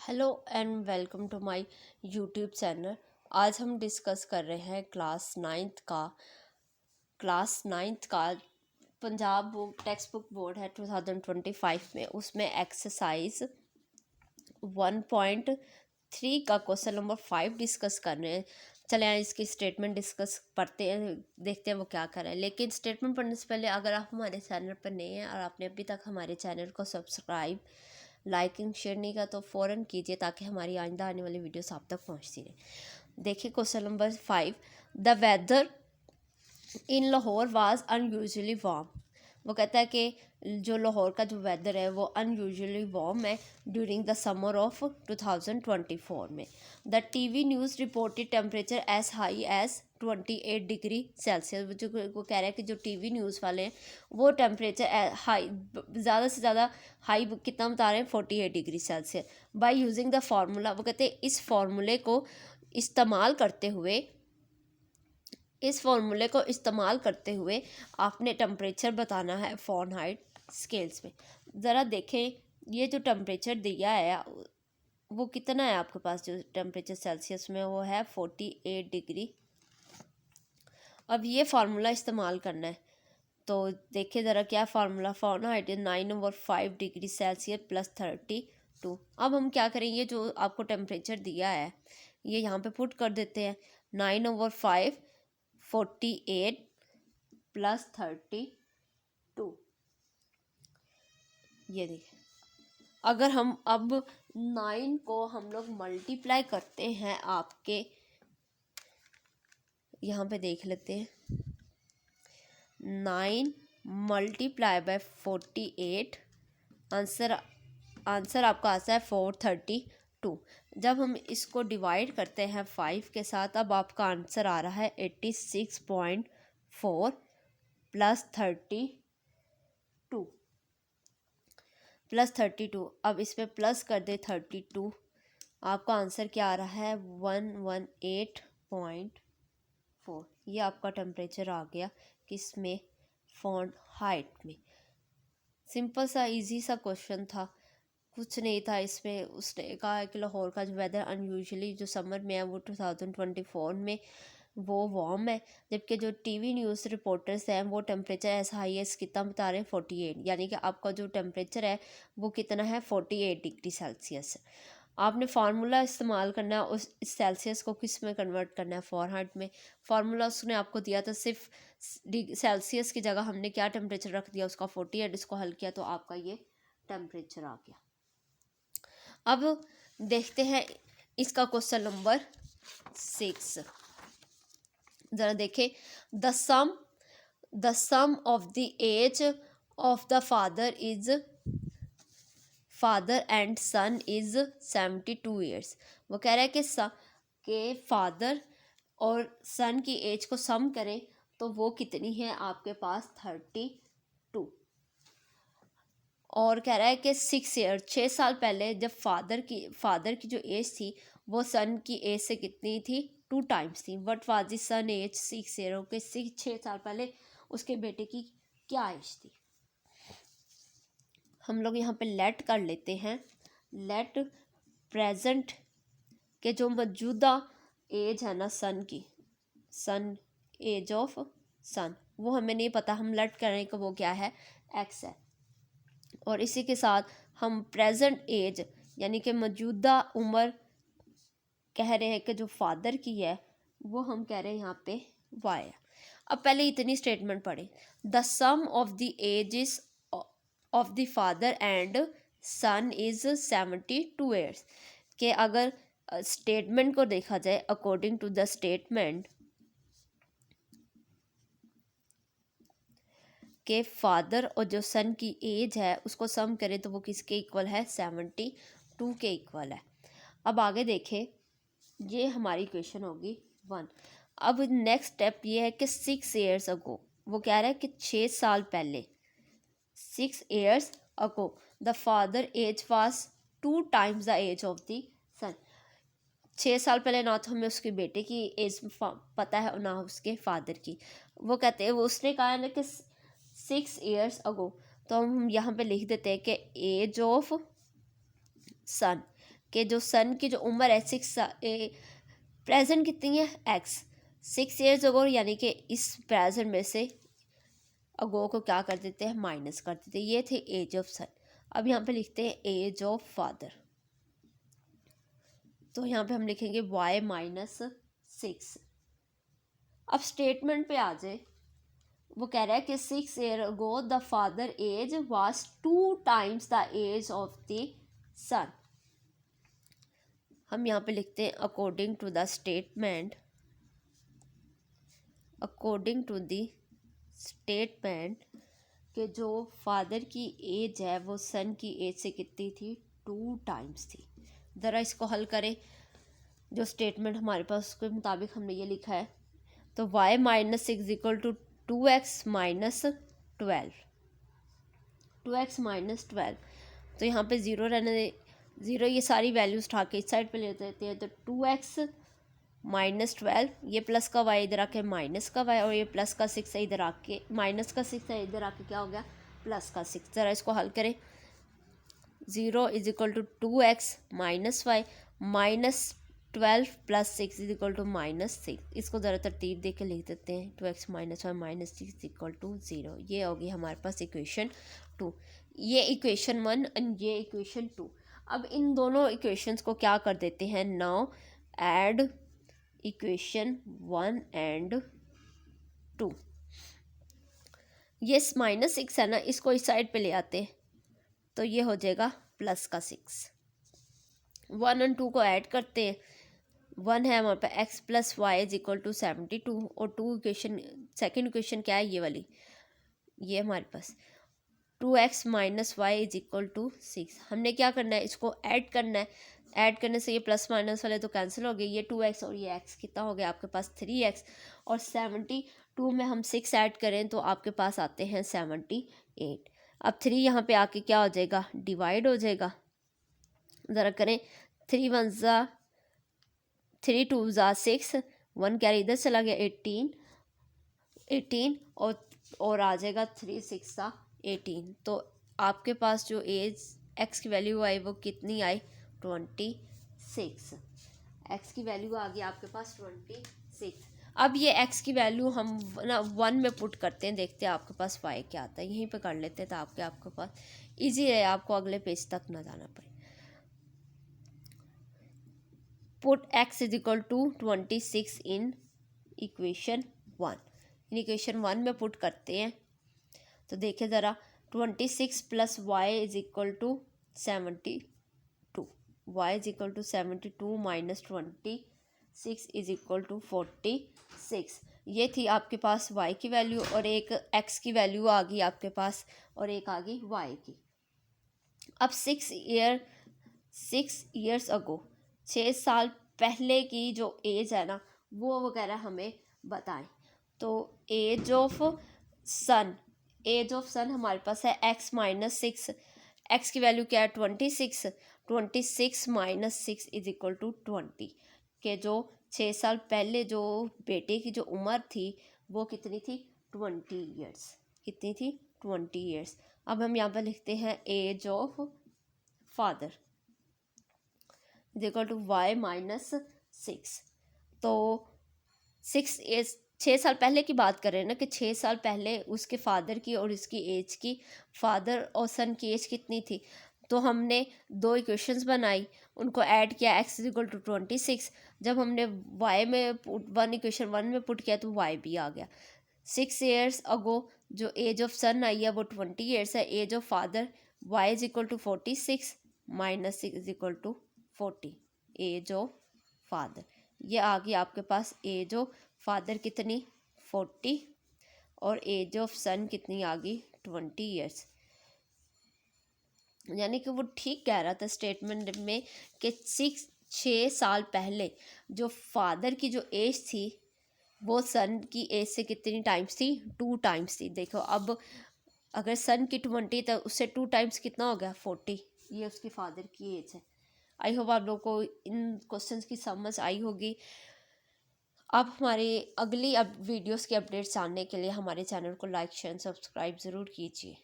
Hello and welcome to my YouTube channel. आज हम discuss कर रहे हैं क्लास नाइन्थ का Punjab book text book board है 2025 में। उसमें एक्सरसाइज 1.3 का क्वेश्चन नंबर 5 डिस्कस कर रहे हैं। चले आए इसकी स्टेटमेंट डिस्कस पढ़ते हैं, देखते हैं वो क्या कर रहा है। लेकिन स्टेटमेंट पढ़ने से पहले अगर आप हमारे चैनल पर नए हैं और आपने अभी तक हमारे चैनल को सब्सक्राइब लाइकिंग शेयर नहीं का तो फ़ौरन कीजिए ताकि हमारी आइंदा आने वाली वीडियोस आप तक पहुंचती रहे। देखिए question number 5, the weather in Lahore was unusually warm. वो कहता है कि जो लाहौर का जो वेदर है वो अनयूजुअली वार्म है ड्यूरिंग द समर ऑफ 2024 में। The TV news reported temperature as high as 28 degree Celsius. जो वो कह रहा है कि जो टीवी न्यूज़ वाले हैं वो टेम्परेचर हाई ज़्यादा से ज़्यादा हाई कितना बता रहे हैं 48 degree Celsius. By using the formula, वो कहते हैं इस फार्मूले को इस्तेमाल करते हुए आपने टेम्परेचर बताना है फ़ारेनहाइट स्केल्स में। ज़रा देखें ये जो टेम्परेचर दिया है वो कितना है आपके पास, जो टेम्परेचर सेल्सियस में वो है 48 डिग्री। अब ये फार्मूला इस्तेमाल करना है तो देखिए ज़रा क्या formula. Fahrenheit 9/5 degree Celsius plus 32। अब हम क्या करेंगे, जो आपको टेम्परेचर दिया है ये यहाँ पे पुट कर देते हैं। 9/5 48 प्लस 32। ये देखिए अगर हम अब 9 को हम लोग मल्टीप्लाई करते हैं, आपके यहाँ पे देख लेते हैं 9 मल्टीप्लाई बाय 48, आंसर आपका आता है 432। जब हम इसको डिवाइड करते हैं 5 के साथ, अब आपका आंसर आ रहा है 86.4 प्लस 32। अब इस पर प्लस कर दे 32, आपका आंसर क्या आ रहा है 118.4। ये आपका टेम्परेचर आ गया किस में, फ़ारेनहाइट में। सिंपल सा इजी सा क्वेश्चन था, कुछ नहीं था इसमें। उसने कहा है कि लाहौर का जो वेदर अनयूजुअली जो समर में है वो 2024 में वो वार्म है, जबकि जो टीवी न्यूज़ रिपोर्टर्स हैं वो टेम्परेचर ऐसा हाई है कितना बता रहे हैं 48, यानी कि आपका जो टेम्परेचर है वो कितना है 48 डिग्री सेल्सियस। आपने फार्मूला इस्तेमाल करना है, उस सेल्सियस को किस में कन्वर्ट करना है, फ़ारेनहाइट में। फार्मूला उसने आपको दिया था सिर्फ सेल्सियस की जगह हमने क्या टेम्परेचर रख दिया उसका 48, इसको हल किया तो आपका ये टेम्परेचर आ गया। अब देखते हैं इसका क्वेश्चन नंबर 6। ज़रा देखें, the sum of the age of the father and son is 72 years. वो कह रहा है कि फादर और सन की एज को सम करें तो वो कितनी है आपके पास 32। और कह रहा है कि 6 साल पहले जब फादर की जो एज थी वो सन की एज से कितनी थी, 2 टाइम्स थी। What was the son age 6 year के 6 साल पहले उसके बेटे की क्या एज थी। हम लोग यहाँ पे लेट कर लेते हैं, लेट प्रेजेंट के जो मौजूदा एज है ना सन एज ऑफ सन वो हमें नहीं पता, हम लेट करें कि वो क्या है, एक्स है। और इसी के साथ हम प्रेजेंट एज यानी कि मौजूदा उम्र कह रहे हैं कि जो फादर की है वो हम कह रहे हैं यहाँ पे वाई है। अब पहले इतनी स्टेटमेंट पढ़े, the sum of the ages of the father and son is 72 years. कि अगर स्टेटमेंट को देखा जाए अकॉर्डिंग टू द स्टेटमेंट के फादर और जो सन की एज है उसको सम करें तो वो किसके इक्वल है, 72 के इक्वल है। अब आगे देखें, ये हमारी क्वेश्चन होगी 1। अब नेक्स्ट स्टेप ये है कि 6 ईयर्स अगो, वो कह रहा है कि 6 साल पहले 6 years ago the father age was 2 times the age of the son. 6 साल पहले ना तो हमें उसके बेटे की एज पता है और ना उसके फादर की। वो कहते हैं वो उसने कहा है ना कि 6 ईयर्स अगो, तो हम यहाँ पे लिख देते हैं कि एज ऑफ सन कि जो सन की जो उम्र है 6 प्रेजेंट कितनी है x 6 ईयर्स अगो, यानी कि इस प्रेजेंट में से अगो को क्या कर देते हैं माइनस कर देते हैं। ये थे एज ऑफ सन। अब यहाँ पे लिखते हैं एज ऑफ फादर, तो यहाँ पे हम लिखेंगे y माइनस 6। अब स्टेटमेंट पे आ जाए, वो कह रहा है कि 6 year ago the father age was 2 times the age of the son. हम यहाँ पे लिखते हैं according to the statement, according to the statement कि जो फादर की एज है वो सन की एज से कितनी थी 2 टाइम्स थी। ज़रा इसको हल करें, जो स्टेटमेंट हमारे पास उसके मुताबिक हमने ये लिखा है, तो y minus 6 equal to 2x minus 12, 2x minus 12। तो यहाँ पे ज़ीरो रहने दे, ज़ीरो ये सारी वैल्यूज उठा के इस साइड पे ले देते हैं, तो 2x माइनस 12, ये प्लस का y इधर आके माइनस का y, और ये प्लस का 6 है इधर आके माइनस का 6 है इधर आके क्या हो गया प्लस का 6। ज़रा इसको हल करें, 0 is equal to 2x minus Y minus 12 plus 6 is equal to minus 6। इसको ज़रा तरतीब दे के लिख देते हैं, 2x minus Y minus 6 equal to 0। ये होगी हमारे पास इक्वेशन 2। ये इक्वेशन 1 एंड ये इक्वेशन 2। अब इन दोनों इक्वेशंस को क्या कर देते हैं, नाउ ऐड इक्वेशन 1 एंड 2। ये माइनस 6 है ना, इसको इस साइड पे ले आते हैं, तो ये हो जाएगा प्लस का 6। 1 और 2 को ऐड करते हैं, 1 है हमारे पास x plus Y is equal to 72, और 2 इक्वेशन सेकेंड इक्वेशन क्या है ये वाली, ये हमारे पास 2x minus Y is equal to 6। हमने क्या करना है, इसको ऐड करना है, ऐड करने से ये प्लस माइनस वाले तो कैंसिल हो गए, ये 2x और ये x कितना हो गया आपके पास 3x, और 72 में हम 6 ऐड करें तो आपके पास आते हैं 78। अब 3 यहाँ पे आके क्या हो जाएगा, डिवाइड हो जाएगा। ज़रा करें, 3 1 ज़ा 3 2 ज़ा 6, 1 कैरी इधर चला गया 18 और आ जाएगा 3 6 ज़ा 18। तो आपके पास जो एज x की वैल्यू आई वो कितनी आई 26। x की वैल्यू आ गई आपके पास 26। अब ये x की वैल्यू हम ना 1 में पुट करते हैं, देखते हैं आपके पास y क्या आता है। यहीं पे कर लेते हैं तो आपके पास इजी है, आपको अगले पेज तक ना जाना पड़े। Put x is equal to 26 in equation 1। In equation 1 में पुट करते हैं तो देखिए ज़रा, 26 plus Y is equal to 72, Y is equal to 72 minus 26 is equal to 46। ये थी आपके पास y की वैल्यू, और एक x की वैल्यू आ गई आपके पास, और एक आ गई y की। अब 6 ईयर्स अगो, 6 साल पहले की जो एज है ना वो वगैरह हमें बताएं। तो age of son, age of son हमारे पास है x माइनस 6, x की वैल्यू क्या है 26, 26 माइनस 6 इज इक्वल टू 20, के जो 6 साल पहले जो बेटे की जो उम्र थी वो कितनी थी 20 ईयर्स, कितनी थी 20 ईयर्स। अब हम यहाँ पर लिखते हैं age of father is equal to y minus 6। तो 6 साल पहले की बात कर रहे हैं ना, कि 6 साल पहले उसके फादर की और इसकी एज की, फादर और सन की एज कितनी थी। तो हमने 2 इक्वेशंस बनाई, उनको ऐड किया, x इज इक्वल टू 26। जब हमने y में वन इक्वेशन 1 में पुट किया तो y भी आ गया। 6 ईयर्स अगो जो एज ऑफ सन आई है वो 20 ईयर्स है। Age of father y is equal to 46 minus 6 is equal to 40, age of father. ये आ गई आपके पास एज ऑफ फादर कितनी 40, और एज ऑफ सन कितनी आ गई 20 ईयर्स। यानी कि वो ठीक कह रहा था स्टेटमेंट में कि 6 साल पहले जो फादर की जो एज थी वो सन की एज से कितनी टाइम्स थी 2 टाइम्स थी। देखो अब अगर सन की 20 तो उससे 2 टाइम्स कितना हो गया 40, ये उसके फादर की एज है। आई होप आप लोगों को इन क्वेश्चंस की समझ आई होगी। आप हमारी अगली वीडियोस की अपडेट्स जानने के लिए हमारे चैनल को लाइक शेयर सब्सक्राइब ज़रूर कीजिए।